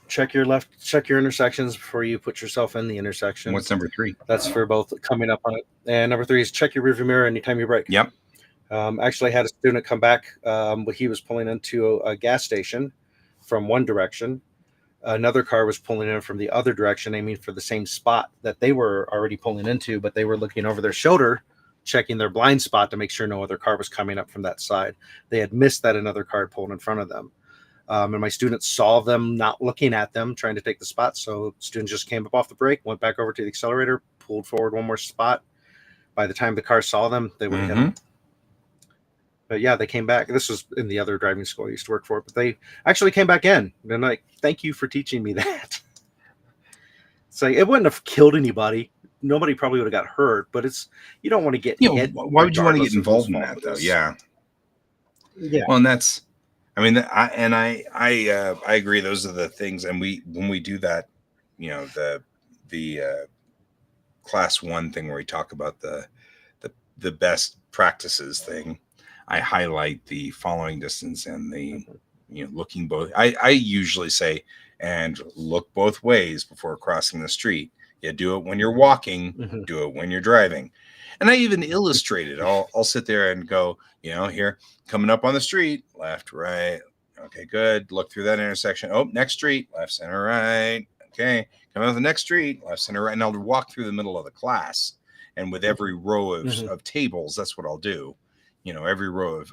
check your intersections before you put yourself in the intersection. What's number 3? That's for both coming up on it. And number 3 is check your rearview mirror anytime you brake. Yep. Actually, I had a student come back. He was pulling into a gas station from one direction. Another car was pulling in from the other direction, aiming for the same spot that they were already pulling into, but they were looking over their shoulder, checking their blind spot to make sure no other car was coming up from that side. They had missed that another car pulled in front of them. And my students saw them not looking at them, trying to take the spot. So the student just came up off the brake, went back over to the accelerator, pulled forward one more spot. By the time the car saw them, they would have hit them. But yeah, they came back. This was in the other driving school I used to work for, but they actually came back in. And like, thank you for teaching me that. It's like, it wouldn't have killed anybody. Nobody probably would have got hurt, but you don't want to get hit. Why would you want to get involved in that, though? Yeah. Well, and that's, I mean, I agree. Those are the things. And when we do that, the class 1 thing where we talk about the best practices thing, I highlight the following distance and the looking both. I usually say, and look both ways before crossing the street. You do it when you're walking, do it when you're driving. And I even illustrate it. I'll sit there and go, here, coming up on the street, left, right. Okay, good. Look through that intersection. Oh, next street, left, center, right. Okay, coming up the next street, left, center, right. And I'll walk through the middle of the class. And with every row of tables, that's what I'll do. Every row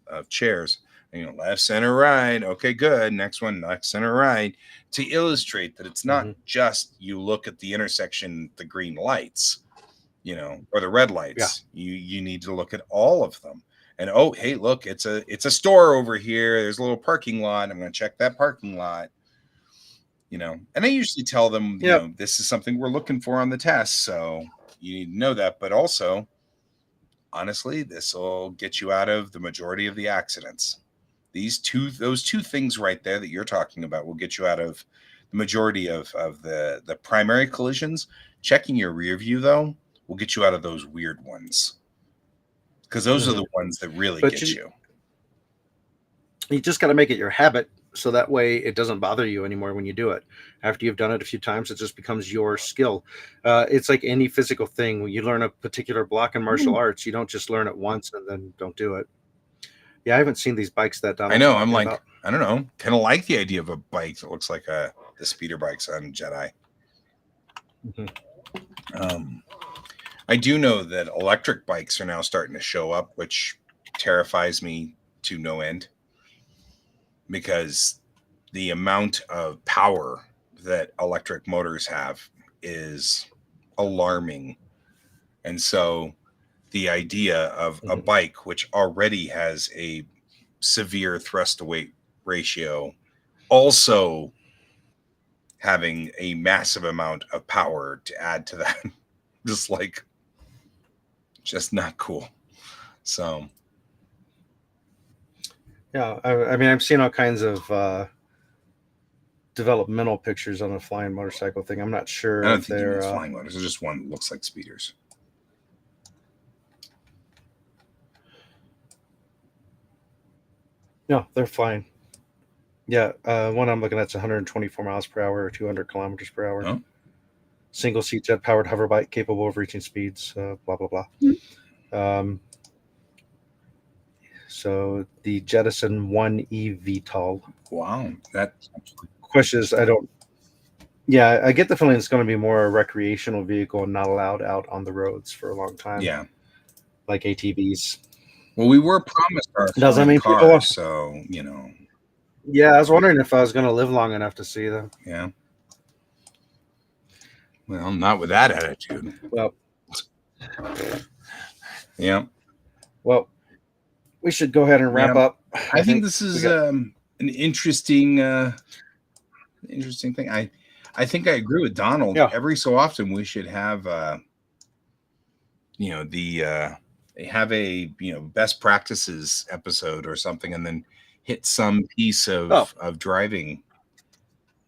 of chairs, left, center, right. Okay, good. Next one, left, center, right. To illustrate that it's not just you look at the intersection, the green lights, or the red lights. Yeah. You need to look at all of them. And oh, hey, look, it's a store over here. There's a little parking lot. I'm going to check that parking lot. And I usually tell them, this is something we're looking for on the test. So you need to know that. But also, honestly, this will get you out of the majority of the accidents. Those two things right there that you're talking about will get you out of the majority of the primary collisions. Checking your rear view, though, will get you out of those weird ones. Because those are the ones that really get you. You just got to make it your habit, so that way it doesn't bother you anymore when you do it. After you've done it a few times, it just becomes your skill. It's like any physical thing. When you learn a particular block in martial arts, you don't just learn it once and then don't do it. Yeah, I haven't seen these bikes that Donald's I know. I'm like, about. I don't know. Kind of like the idea of a bike that looks like the speeder bikes on Jedi. I do know that electric bikes are now starting to show up, which terrifies me to no end, because the amount of power that electric motors have is alarming. And so the idea of a bike, which already has a severe thrust to weight ratio, also having a massive amount of power to add to that, just not cool. So yeah, I mean, I've seen all kinds of developmental pictures on the flying motorcycle thing. I'm not sure. I don't think they're flying motors. There's just one that looks like speeders. No, they're flying. Yeah, one I'm looking at is 124 miles per hour or 200 kilometers per hour. Oh. Single seat jet powered hover bike capable of reaching speeds, blah, blah, blah. Mm-hmm. So the Jettison 1E VTOL. Wow. That question is, I get the feeling it's going to be more a recreational vehicle and not allowed out on the roads for a long time. Yeah. Like ATVs. Well, we were promised our cars, so, you know. Yeah, I was wondering if I was going to live long enough to see them. Yeah. Well, not with that attitude. Well. Yeah. Well, we should go ahead and wrap up. I think this is an interesting thing. I think I agree with Donald. Yeah. Every so often we should have have a best practices episode or something, and then hit some piece of driving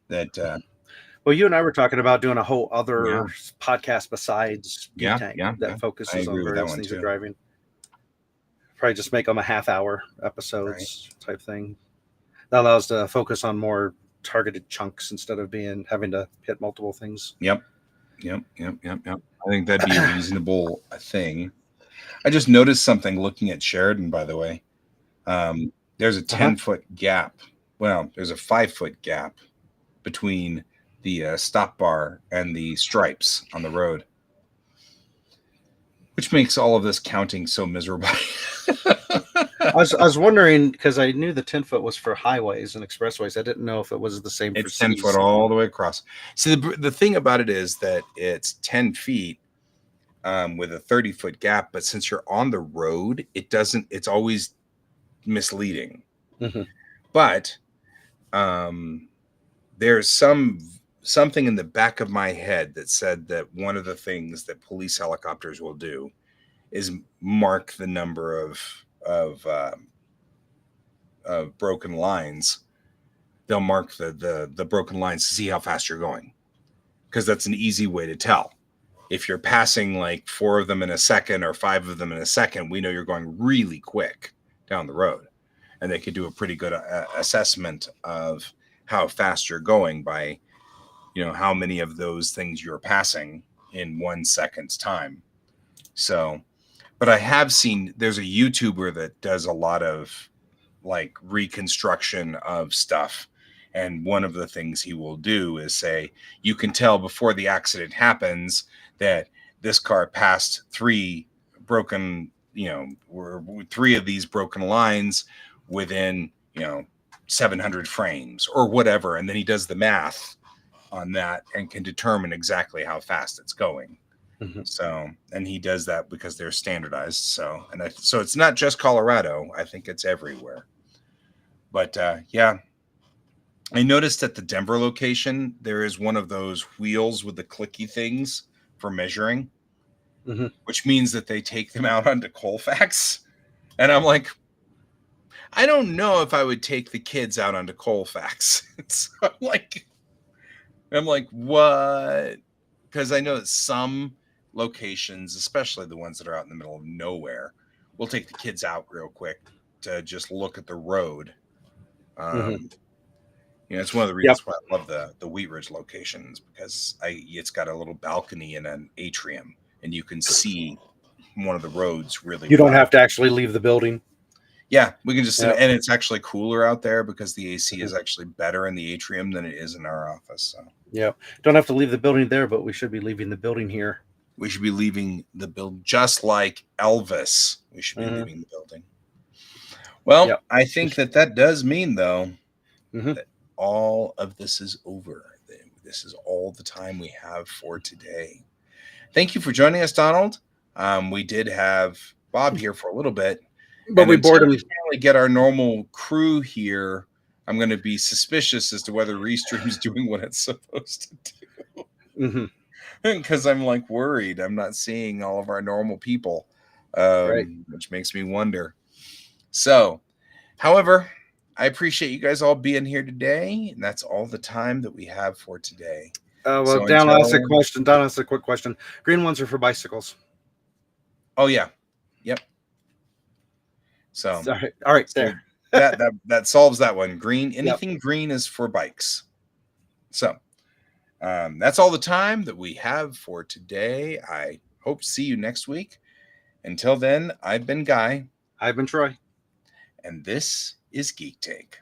that well, you and I were talking about doing a whole other podcast besides Geek Tank that focuses on various things of driving. Probably just make them a half-hour episodes type thing. That allows to focus on more targeted chunks instead of having to hit multiple things. Yep. I think that'd be a reasonable thing. I just noticed something looking at Sheridan, by the way. There's a 10-foot gap. Well, there's a 5-foot gap between the stop bar and the stripes on the road, which makes all of this counting so miserable. I was wondering, because I knew the 10-foot was for highways and expressways. I didn't know if it was the same for cities. 10 foot all the way across. See, the thing about it is that it's 10 feet with a 30-foot gap, but since you're on the road, it's always misleading. Mm-hmm. But there's something in the back of my head that said that one of the things that police helicopters will do is mark the number of broken lines. They'll mark the broken lines to see how fast you're going, because that's an easy way to tell. If you're passing like 4 of them in a second or 5 of them in a second, we know you're going really quick down the road, and they could do a pretty good assessment of how fast you're going by, how many of those things you're passing in 1 second's time. So, but I have seen there's a YouTuber that does a lot of like reconstruction of stuff. And one of the things he will do is say, you can tell before the accident happens that this car passed 3 broken, 3 of these broken lines within, 700 frames or whatever. And then he does the math on that and can determine exactly how fast it's going. Mm-hmm. So, and he does that because they're standardized. So, so it's not just Colorado. I think it's everywhere. But I noticed at the Denver location, there is one of those wheels with the clicky things for measuring, mm-hmm. which means that they take them out onto Colfax. And I'm like, I don't know if I would take the kids out onto Colfax. So I'm like, what? Because I know that some locations, especially the ones that are out in the middle of nowhere, will take the kids out real quick to just look at the road. It's one of the reasons why I love the Wheat Ridge locations, because it's got a little balcony and an atrium, and you can see one of the roads really. You don't have to actually leave the building. Yeah, we can just sit, and it's actually cooler out there because the AC is actually better in the atrium than it is in our office. So. Yeah, don't have to leave the building there, but we should be leaving the building here. We should be leaving the building just like Elvis. We should be leaving the building. Well, I think that does mean, though, that all of this is over. This is all the time we have for today. Thank you for joining us, Donald. We did have Bob here for a little bit. But we bored him. We finally get our normal crew here. I'm going to be suspicious as to whether Restream's doing what it's supposed to do. Because I'm like worried. I'm not seeing all of our normal people, which makes me wonder. So, however, I appreciate you guys all being here today. And that's all the time that we have for today. Well, Don asked a question. Don asked a quick question. Green ones are for bicycles. Oh, yeah. Yep. So, all right, there. that solves that one. Green, anything green is for bikes. So, that's all the time that we have for today. I hope to see you next week. Until then, I've been Guy. I've been Troy. And this is Geek Take.